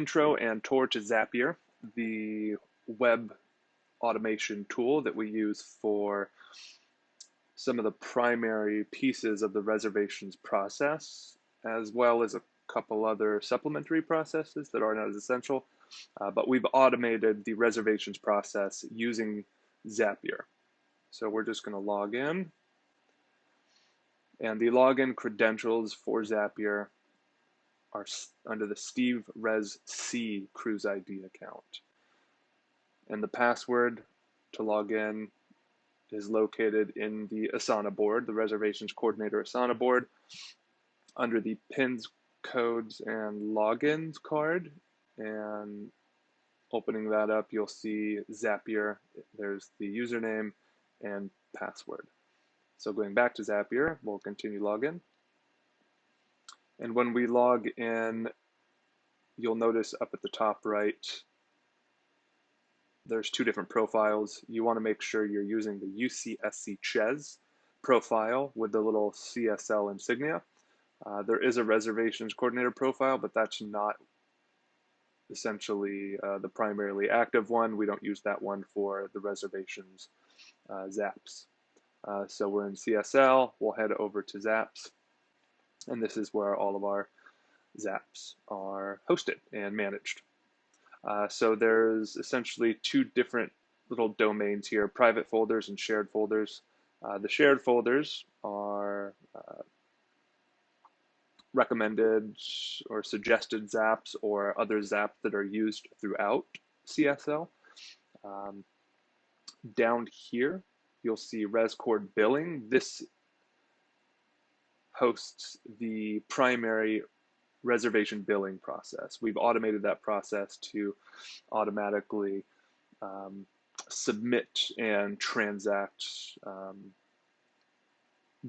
Intro and tour to Zapier, the web automation tool that we use for some of the primary pieces of the reservations process, as well as a couple other supplementary processes that are not as essential. But we've automated the reservations process using Zapier. So we're just going to log in. And the login credentials for Zapier are under the Steve Res C Cruise ID account. And the password to log in is located in the Asana board, the Reservations Coordinator Asana board, under the Pins, Codes, and Logins card. And opening that up, you'll see Zapier. There's the username and password. So going back to Zapier, we'll continue login. And when we log in, you'll notice up at the top right, there's two different profiles. You want to make sure you're using the UCSC Ches profile with the little CSL insignia. There is a reservations coordinator profile, but that's not essentially the primarily active one. We don't use that one for the reservations Zaps. So we're in CSL, we'll head over to Zaps, and this is where all of our Zaps are hosted and managed. So there's essentially two different little domains here, private folders and shared folders. The shared folders are recommended or suggested Zaps or other Zaps that are used throughout CSL. Down here, you'll see ResCoord billing. This hosts the primary reservation billing process. We've automated that process to automatically submit and transact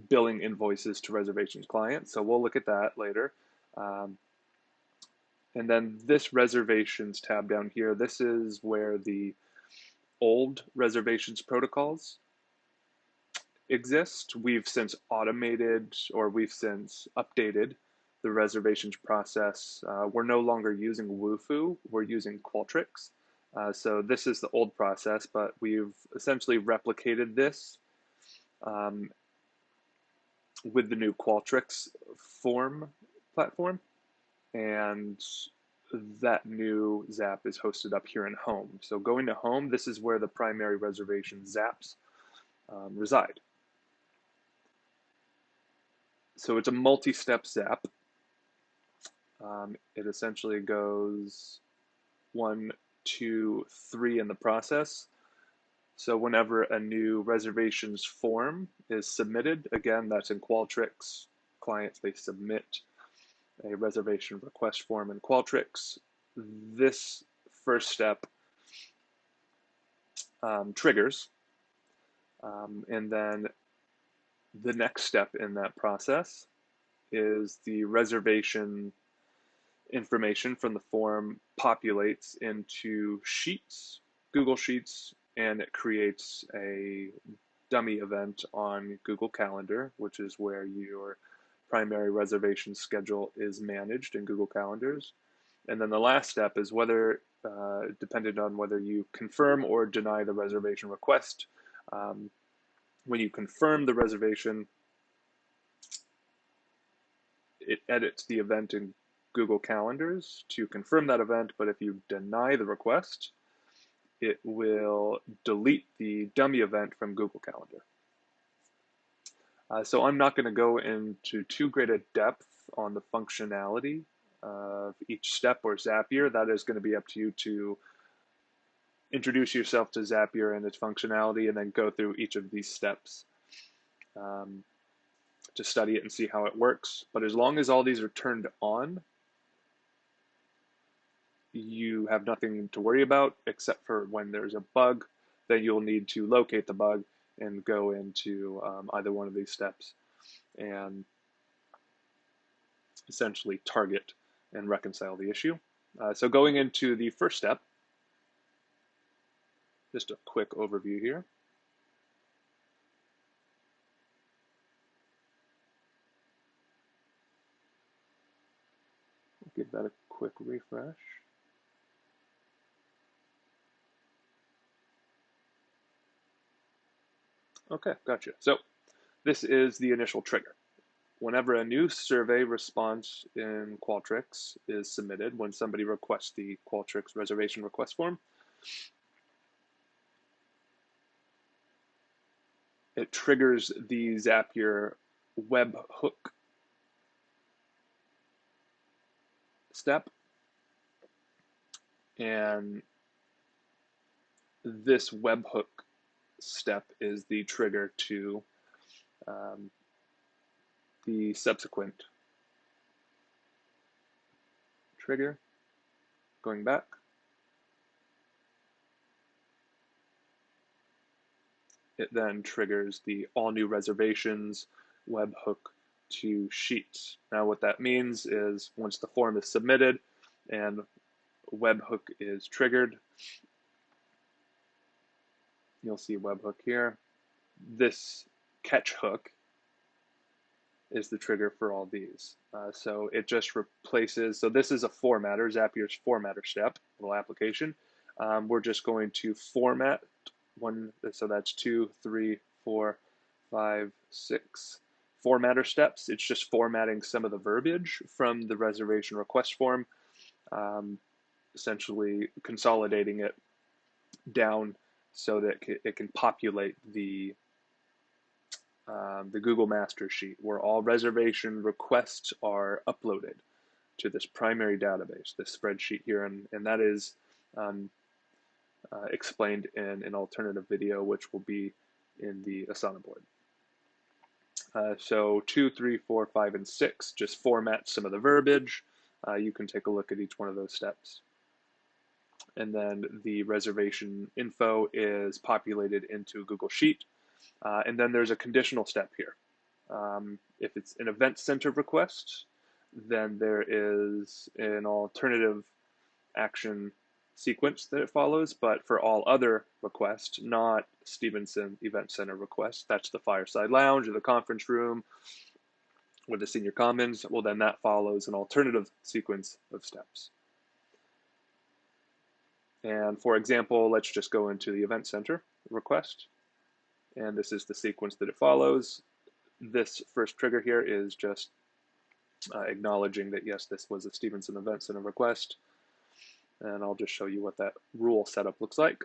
billing invoices to reservations clients. So we'll look at that later. And then this reservations tab down here, this is where the old reservations protocols exist. We've since automated, or we've since updated the reservations process. We're no longer using Wufoo, we're using Qualtrics. So this is the old process, but we've essentially replicated this with the new Qualtrics form platform. And that new Zap is hosted up here in Home. So going to Home, this is where the primary reservation Zaps reside. So it's a multi-step Zap. It essentially goes 1, 2, 3 in the process. So whenever a new reservations form is submitted, again, that's in Qualtrics. Clients, they submit a reservation request form in Qualtrics. This first step triggers, and then the next step in that process is the reservation information from the form populates into Sheets, Google Sheets, and it creates a dummy event on Google Calendar, which is where your primary reservation schedule is managed in Google Calendars. And then the last step is whether, depending on whether you confirm or deny the reservation request. When you confirm the reservation, it edits the event in Google Calendars to confirm that event, but if you deny the request, it will delete the dummy event from Google Calendar. So I'm not going to go into too great a depth on the functionality of each step or Zapier. That is going to be up to you to introduce yourself to Zapier and its functionality and then go through each of these steps to study it and see how it works. But as long as all these are turned on, you have nothing to worry about except for when there's a bug, then you'll need to locate the bug and go into either one of these steps and essentially target and reconcile the issue. So going into the first step, just a quick overview here. Give that a quick refresh. Okay, gotcha. So this is the initial trigger. Whenever a new survey response in Qualtrics is submitted, when somebody requests the Qualtrics reservation request form, it triggers the Zapier webhook step. And this webhook step is the trigger to the subsequent trigger. Going back, it then triggers the all new reservations webhook to Sheets. Now what that means is once the form is submitted and webhook is triggered, you'll see webhook here. This catch hook is the trigger for all these. So it just replaces, so this is a formatter, Zapier's formatter step, little application. We're just going to format one, so that's 2, 3, 4, 5, 6 formatter steps. It's just formatting some of the verbiage from the reservation request form, essentially consolidating it down so that it can populate the Google Master Sheet, where all reservation requests are uploaded to this primary database, this spreadsheet here, and that is explained in an alternative video, which will be in the Asana board. So 2, 3, 4, 5, and 6 just format some of the verbiage. You can take a look at each one of those steps. And then the reservation info is populated into Google Sheet. And then there's a conditional step here. If it's an event center request, then there is an alternative action sequence that it follows. But for all other requests, not Stevenson Event Center requests, that's the Fireside Lounge or the conference room or the Senior Commons, well, then that follows an alternative sequence of steps. And for example, let's just go into the Event Center request. And this is the sequence that it follows. This first trigger here is just acknowledging that, yes, this was a Stevenson Event Center request. And I'll just show you what that rule setup looks like.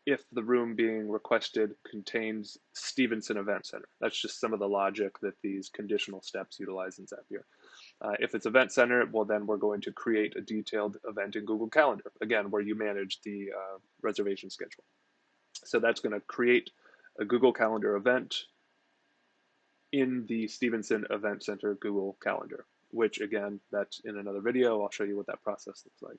If the room being requested contains Stevenson Event Center, that's just some of the logic that these conditional steps utilize in Zapier. If it's Event Center, well, then we're going to create a detailed event in Google Calendar, again, where you manage the reservation schedule. So that's going to create a Google Calendar event in the Stevenson Event Center Google Calendar, which again, that's in another video. I'll show you what that process looks like.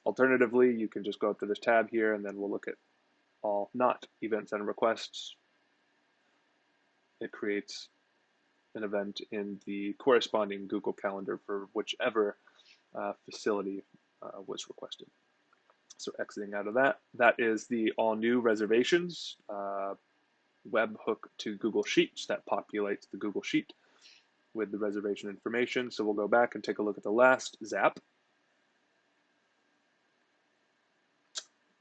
Alternatively, you can just go up to this tab here and then we'll look at all not Event Center requests. It creates an event in the corresponding Google Calendar for whichever facility was requested. So exiting out of that, that is the all new reservations webhook to Google Sheets that populates the Google Sheet with the reservation information. So we'll go back and take a look at the last Zap.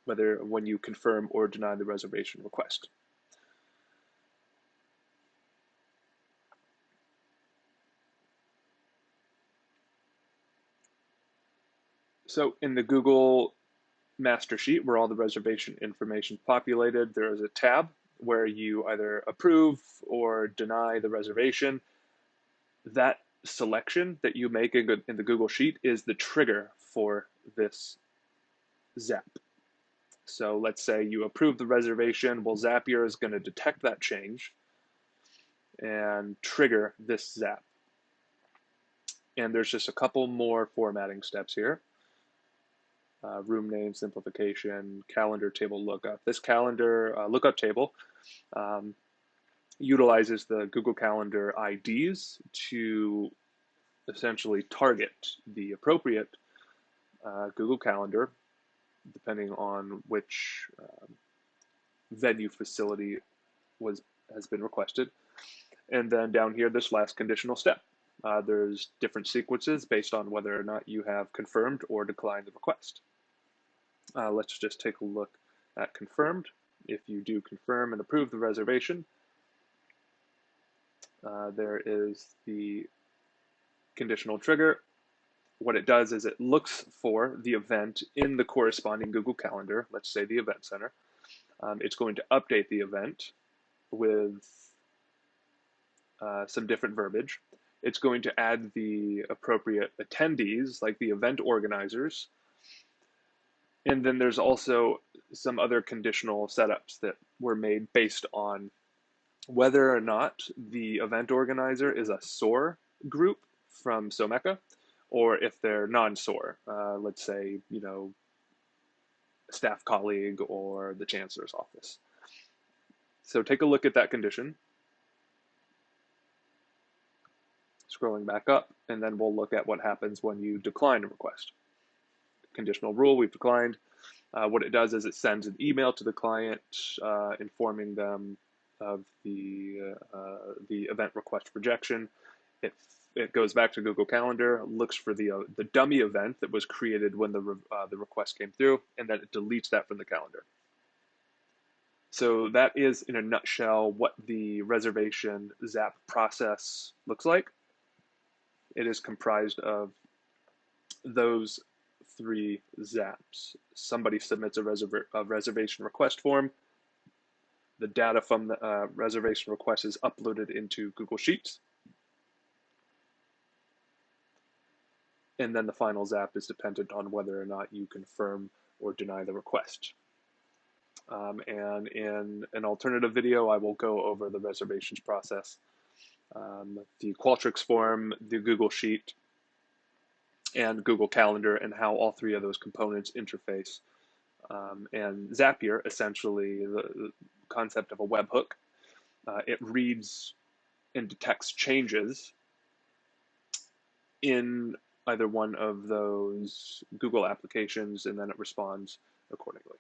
Whether when you confirm or deny the reservation request. So in the Google Master Sheet, where all the reservation information is populated, there is a tab where you either approve or deny the reservation. That selection that you make in the Google Sheet is the trigger for this Zap. So let's say you approve the reservation. Well, Zapier is going to detect that change and trigger this Zap. And there's just a couple more formatting steps here. Room name simplification, calendar table lookup. This calendar lookup table utilizes the Google Calendar IDs to essentially target the appropriate Google Calendar, depending on which venue facility has been requested. And then down here, this last conditional step. There's different sequences based on whether or not you have confirmed or declined the request. Let's just take a look at confirmed. If you do confirm and approve the reservation, there is the conditional trigger. What it does is it looks for the event in the corresponding Google Calendar, let's say the Event Center. It's going to update the event with some different verbiage. It's going to add the appropriate attendees, like the event organizers. And then there's also some other conditional setups that were made based on whether or not the event organizer is a SOAR group from SOMECA, or if they're non-SOAR, let's say, staff colleague or the chancellor's office. So take a look at that condition. Scrolling back up, and then we'll look at what happens when you decline a request. Conditional rule, we've declined. What it does is it sends an email to the client informing them of the event request rejection. It goes back to Google Calendar, looks for the dummy event that was created when the request came through, and then it deletes that from the calendar. So that is, in a nutshell, what the reservation Zap process looks like. It is comprised of those 3 Zaps. Somebody submits a reservation request form. The data from the reservation request is uploaded into Google Sheets. And then the final Zap is dependent on whether or not you confirm or deny the request. And in an alternative video, I will go over the reservations process, the Qualtrics form, the Google Sheet, and Google Calendar, and how all 3 of those components interface. And Zapier, essentially the concept of a webhook, it reads and detects changes in either one of those Google applications, and then it responds accordingly.